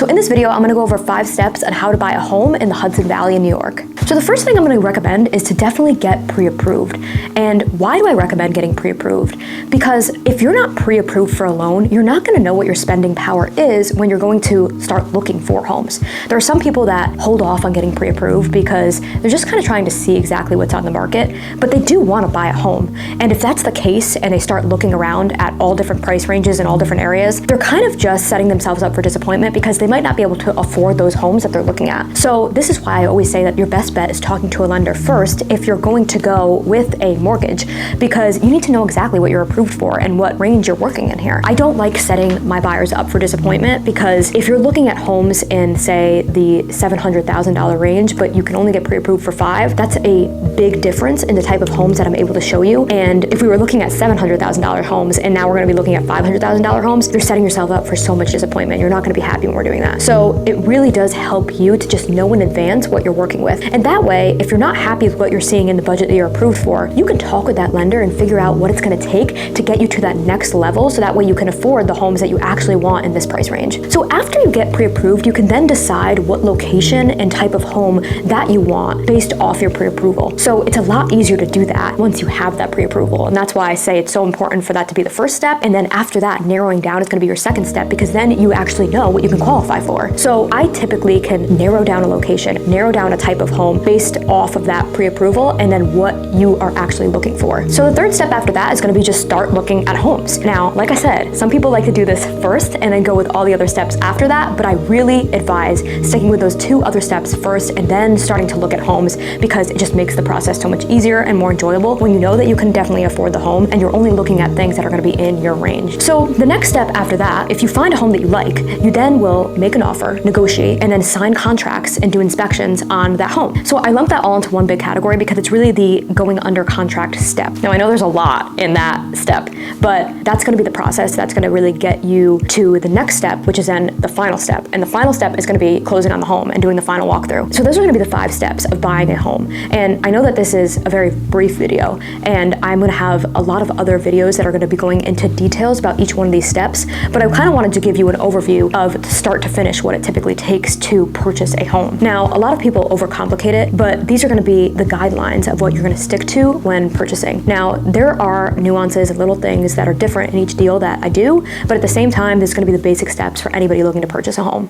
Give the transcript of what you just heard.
So in this video, I'm gonna go over 5 steps on how to buy a home in the Hudson Valley in New York. So the first thing I'm gonna recommend is to definitely get pre-approved. And why do I recommend getting pre-approved? Because if you're not pre-approved for a loan, you're not gonna know what your spending power is when you're going to start looking for homes. There are some people that hold off on getting pre-approved because they're just kind of trying to see exactly what's on the market, but they do wanna buy a home. And if that's the case and they start looking around at all different price ranges in all different areas, they're kind of just setting themselves up for disappointment because they might not be able to afford those homes that they're looking at. So this is why I always say that your best bet is talking to a lender first if you're going to go with a mortgage, because you need to know exactly what you're approved for and what range you're working in here. I don't like setting my buyers up for disappointment, because if you're looking at homes in, say, the $700,000 range, but you can only get pre-approved for 5, that's a big difference in the type of homes that I'm able to show you. And if we were looking at $700,000 homes and now we're gonna be looking at $500,000 homes, you're setting yourself up for so much disappointment. You're not gonna be happy when we're doing that. So it really does help you to just know in advance what you're working with. And that way, if you're not happy with what you're seeing in the budget that you're approved for, you can talk with that lender and figure out what it's gonna take to get you to that next level, so that way you can afford the homes that you actually want in this price range. So after you get pre-approved, you can then decide what location and type of home that you want based off your pre-approval. So it's a lot easier to do that once you have that pre-approval. And that's why I say it's so important for that to be the first step. And then after that, narrowing down is gonna be your second step, because then you actually know what you can qualify for. So I typically can narrow down a location, narrow down a type of home based off of that pre-approval and then what you are actually looking for. So the third step after that is gonna be just start looking at homes. Now, like I said, some people like to do this first and then go with all the other steps after that, but I really advise sticking with those 2 other steps first and then starting to look at homes, because it just makes the process so much easier and more enjoyable when you know that you can definitely afford the home and you're only looking at things that are gonna be in your range. So the next step after that, if you find a home that you like, you then will make an offer, negotiate, and then sign contracts and do inspections on that home. So I lump that all into one big category because it's really the going under contract step. Now I know there's a lot in that step, but that's gonna be the process that's gonna really get you to the next step, which is then the final step. And the final step is gonna be closing on the home and doing the final walkthrough. So those are gonna be the 5 steps of buying a home. And I know that this is a very brief video, and I'm gonna have a lot of other videos that are gonna be going into details about each one of these steps, but I kind of wanted to give you an overview of start to finish what it typically takes to purchase a home. Now, a lot of people overcomplicate it, but these are gonna be the guidelines of what you're gonna stick to when purchasing. Now, there are nuances and little things that are different in each deal that I do, but at the same time, this is gonna be the basic steps for anybody looking to purchase a home.